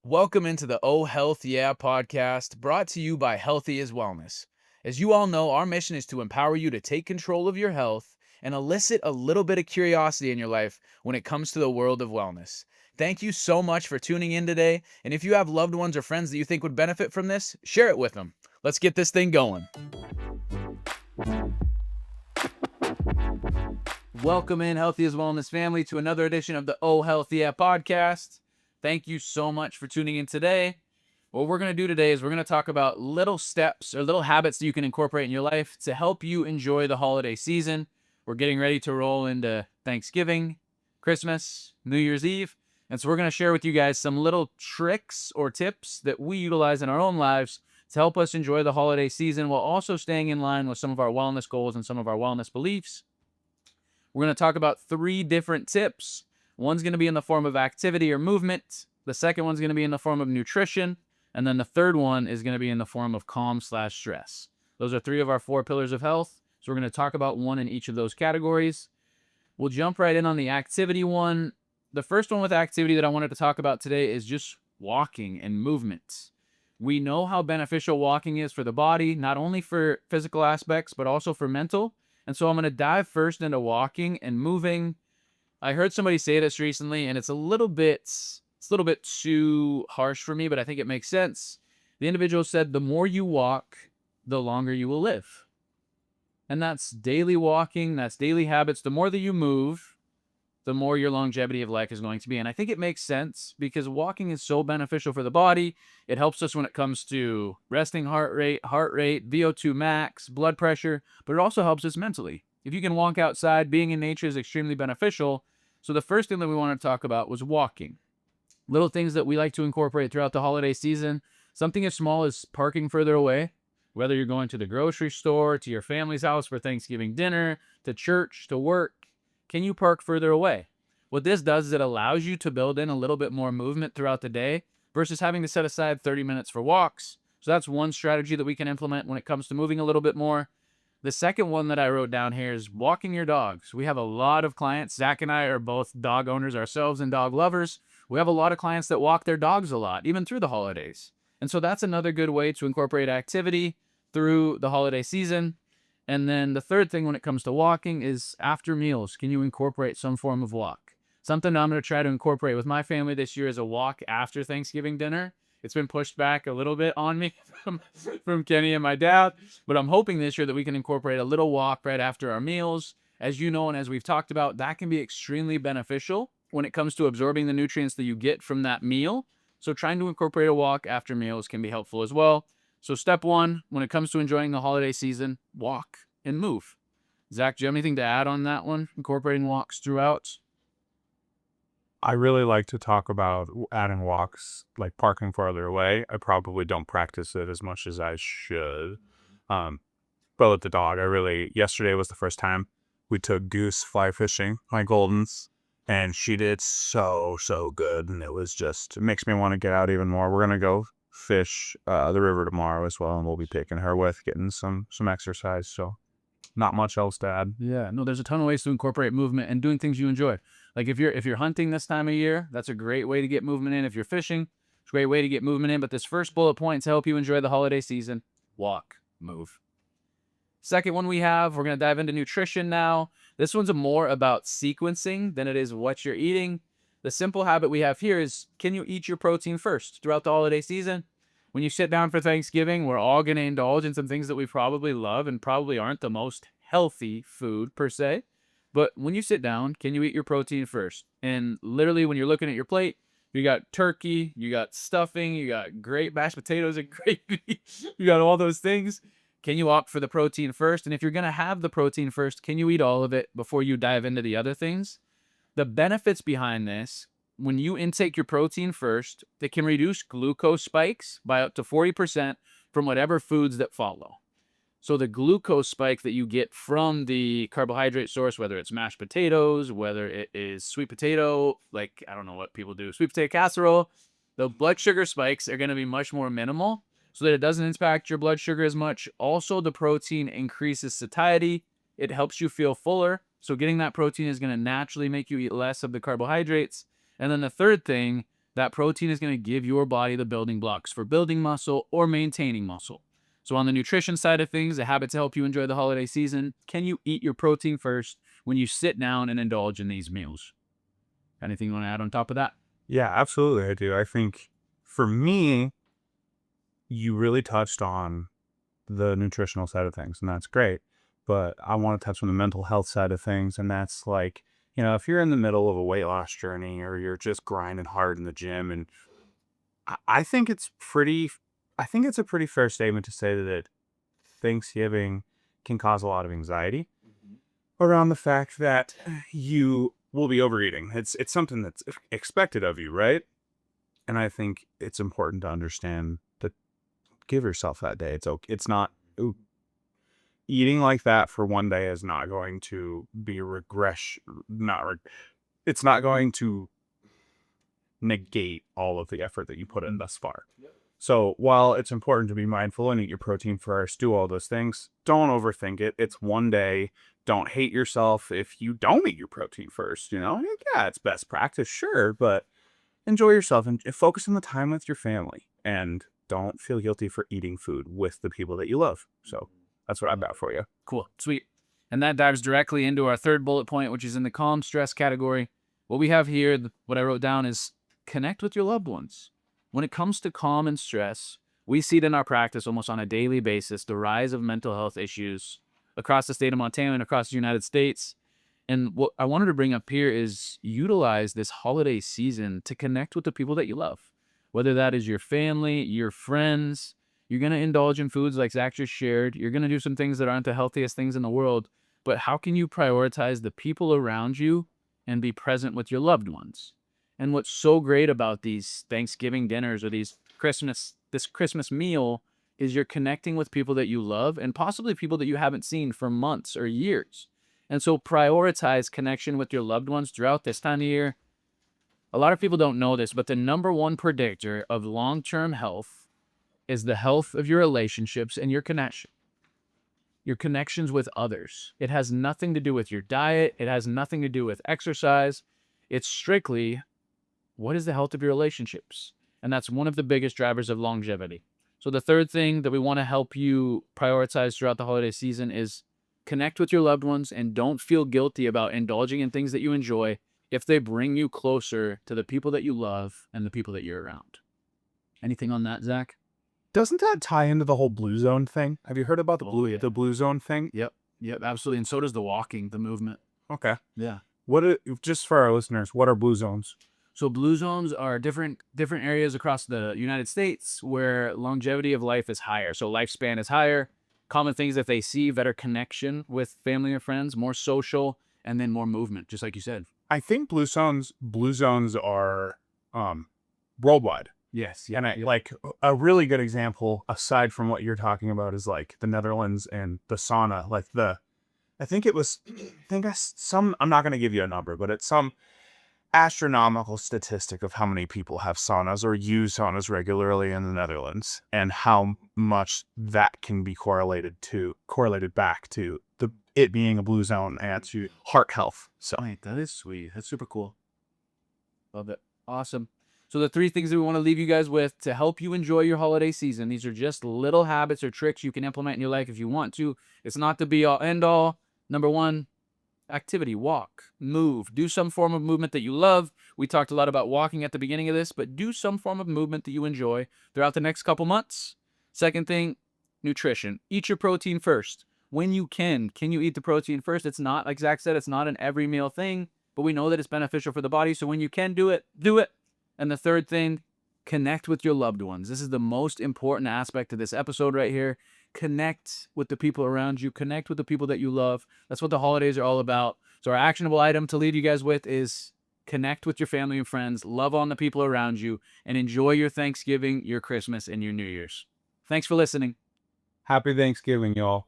Welcome into the Oh Health Yeah podcast, brought to you by Healthy is Wellness. As you all know, our mission is to empower you to take control of your health and elicit a little bit of curiosity in your life when it comes to the world of wellness. Thank you so much for tuning in today. And if you have loved ones or friends that you think would benefit from this, share it with them. Let's get this thing going. Welcome in, Healthy is Wellness family, to another edition of the Oh Health Yeah podcast. Thank you so much for tuning in today. What we're going to do today is we're going to talk about little steps or little habits that you can incorporate in your life to help you enjoy the holiday season. We're getting ready to roll into Thanksgiving, Christmas, New Year's Eve. And so we're going to share with you guys some little tricks or tips that we utilize in our own lives to help us enjoy the holiday season while also staying in line with some of our wellness goals and some of our wellness beliefs. We're going to talk about 3 different tips. One's going to be in the form of activity or movement. The second one's going to be in the form of nutrition. And then the third one is going to be in the form of calm/stress. Those are 3 of our 4 pillars of health. So we're going to talk about one in each of those categories. We'll jump right in on the activity one. The first one with activity that I wanted to talk about today is just walking and movement. We know how beneficial walking is for the body, not only for physical aspects, but also for mental. And so I'm going to dive first into walking and moving. I heard somebody say this recently, and it's a little bit too harsh for me, but I think it makes sense. The individual said, the more you walk, the longer you will live. And that's daily walking, that's daily habits. The more that you move, the more your longevity of life is going to be. And I think it makes sense because walking is so beneficial for the body. It helps us when it comes to resting heart rate, VO2 max, blood pressure, but it also helps us mentally. If you can walk outside, being in nature is extremely beneficial. So the first thing that we want to talk about was walking. Little things that we like to incorporate throughout the holiday season. Something as small as parking further away, whether you're going to the grocery store, to your family's house for Thanksgiving dinner, to church, to work. Can you park further away? What this does is it allows you to build in a little bit more movement throughout the day versus having to set aside 30 minutes for walks. So that's one strategy that we can implement when it comes to moving a little bit more. The second one that I wrote down here is walking your dogs. We have a lot of clients. Zach and I are both dog owners ourselves and dog lovers. We have a lot of clients that walk their dogs a lot, even through the holidays. And so that's another good way to incorporate activity through the holiday season. And then the third thing when it comes to walking is after meals, can you incorporate some form of walk? Something I'm going to try to incorporate with my family this year is a walk after Thanksgiving dinner. It's been pushed back a little bit on me from Kenny and my dad, but I'm hoping this year that we can incorporate a little walk right after our meals. As you know, and as we've talked about, that can be extremely beneficial when it comes to absorbing the nutrients that you get from that meal. So trying to incorporate a walk after meals can be helpful as well. So step 1, when it comes to enjoying the holiday season, walk and move. Zach, do you have anything to add on that one? Incorporating walks throughout? I really like to talk about adding walks, like parking farther away. I probably don't practice it as much as I should. Um, but with the dog, yesterday was the first time we took Goose fly fishing, my Goldens, and she did so good. And it makes me want to get out even more. We're going to go fish the river tomorrow as well, and we'll be taking her with, getting some exercise. So not much else to add. Yeah, no, there's a ton of ways to incorporate movement and doing things you enjoy. Like if you're hunting this time of year, that's a great way to get movement in. If you're fishing, it's a great way to get movement in. But this first bullet point to help you enjoy the holiday season: walk, move. Second one we're going to dive into nutrition now. This one's more about sequencing than it is what you're eating. The simple habit we have here is, can you eat your protein first throughout the holiday season? When you sit down for Thanksgiving, we're all going to indulge in some things that we probably love and probably aren't the most healthy food per se. But when you sit down, can you eat your protein first? And literally, when you're looking at your plate, you got turkey, you got stuffing, you got great mashed potatoes and gravy, you got all those things. Can you opt for the protein first? And if you're going to have the protein first, can you eat all of it before you dive into the other things? The benefits behind this: when you intake your protein first, it can reduce glucose spikes by up to 40% from whatever foods that follow. So the glucose spike that you get from the carbohydrate source, whether it's mashed potatoes, whether it is sweet potato, like I don't know what people do, sweet potato casserole, the blood sugar spikes are going to be much more minimal so that it doesn't impact your blood sugar as much. Also, the protein increases satiety. It helps you feel fuller. So getting that protein is going to naturally make you eat less of the carbohydrates. And then the third thing, That protein is going to give your body the building blocks for building muscle or maintaining muscle. So on the nutrition side of things, a habit to help you enjoy the holiday season, can you eat your protein first when you sit down and indulge in these meals? Anything you want to add on top of that? Yeah, absolutely. I do. I think for me, you really touched on the nutritional side of things, and that's great. But I want to touch on the mental health side of things, and that's like, if you're in the middle of a weight loss journey or you're just grinding hard in the gym, and I think I think it's a pretty fair statement to say that Thanksgiving can cause a lot of anxiety around the fact that you will be overeating. It's something that's expected of you, right? And I think it's important to understand that give yourself that day. It's okay. It's not ooh, eating like that for one day is not going to be regression. It's not going to negate all of the effort that you put in thus far. So while it's important to be mindful and eat your protein first, do all those things, don't overthink it. It's one day. Don't hate yourself if you don't eat your protein first. Yeah, it's best practice, sure, but enjoy yourself and focus on the time with your family. And don't feel guilty for eating food with the people that you love. So that's what I've got for you. Cool. Sweet. And that dives directly into our third bullet point, which is in the calm stress category. What we have here, what I wrote down is connect with your loved ones. When it comes to calm and stress, we see it in our practice almost on a daily basis, the rise of mental health issues across the state of Montana and across the United States. And what I wanted to bring up here is utilize this holiday season to connect with the people that you love, whether that is your family, your friends. You're going to indulge in foods like Zach just shared. You're going to do some things that aren't the healthiest things in the world. But how can you prioritize the people around you and be present with your loved ones? And what's so great about these Thanksgiving dinners or this Christmas meal is you're connecting with people that you love and possibly people that you haven't seen for months or years. And so prioritize connection with your loved ones throughout this time of year. A lot of people don't know this, but the number one predictor of long-term health is the health of your relationships and your connections with others. It has nothing to do with your diet. It has nothing to do with exercise. It's strictly what is the health of your relationships? And that's one of the biggest drivers of longevity. So the third thing that we want to help you prioritize throughout the holiday season is connect with your loved ones and don't feel guilty about indulging in things that you enjoy if they bring you closer to the people that you love and the people that you're around. Anything on that, Zach? Doesn't that tie into the whole blue zone thing? Have you heard about the blue zone thing? Yep, absolutely. And so does the walking, the movement. Okay. Yeah. Just for our listeners, what are blue zones? So blue zones are different areas across the United States where longevity of life is higher. So lifespan is higher. Common things that they see, better connection with family and friends, more social, and then more movement, just like you said. I think blue zones are worldwide. Yes. Yeah, and like a really good example, aside from what you're talking about, is like the Netherlands and the sauna. Like I'm not going to give you a number, but it's some astronomical statistic of how many people have saunas or use saunas regularly in the Netherlands, and how much that can be correlated back to it being a blue zone and to heart health. So Wait, that is sweet. That's super cool. Love it. Awesome. So the three things that we want to leave you guys with to help you enjoy your holiday season, these are just little habits or tricks you can implement in your life if you want to. It's not the be all end all. Number one, activity, walk, move, do some form of movement that you love. We talked a lot about walking at the beginning of this, but do some form of movement that you enjoy throughout the next couple months. Second thing, nutrition. Eat your protein first. When you can you eat the protein first? It's not, like Zach said, it's not an every meal thing, but we know that it's beneficial for the body. So when you can do it, do it. And the third thing, connect with your loved ones. This is the most important aspect of this episode right here. Connect with the people around you. Connect with the people that you love. That's what the holidays are all about. So our actionable item to leave you guys with is connect with your family and friends, love on the people around you, and enjoy your Thanksgiving, your Christmas, and your New Year's. Thanks for listening. happy Thanksgiving, y'all.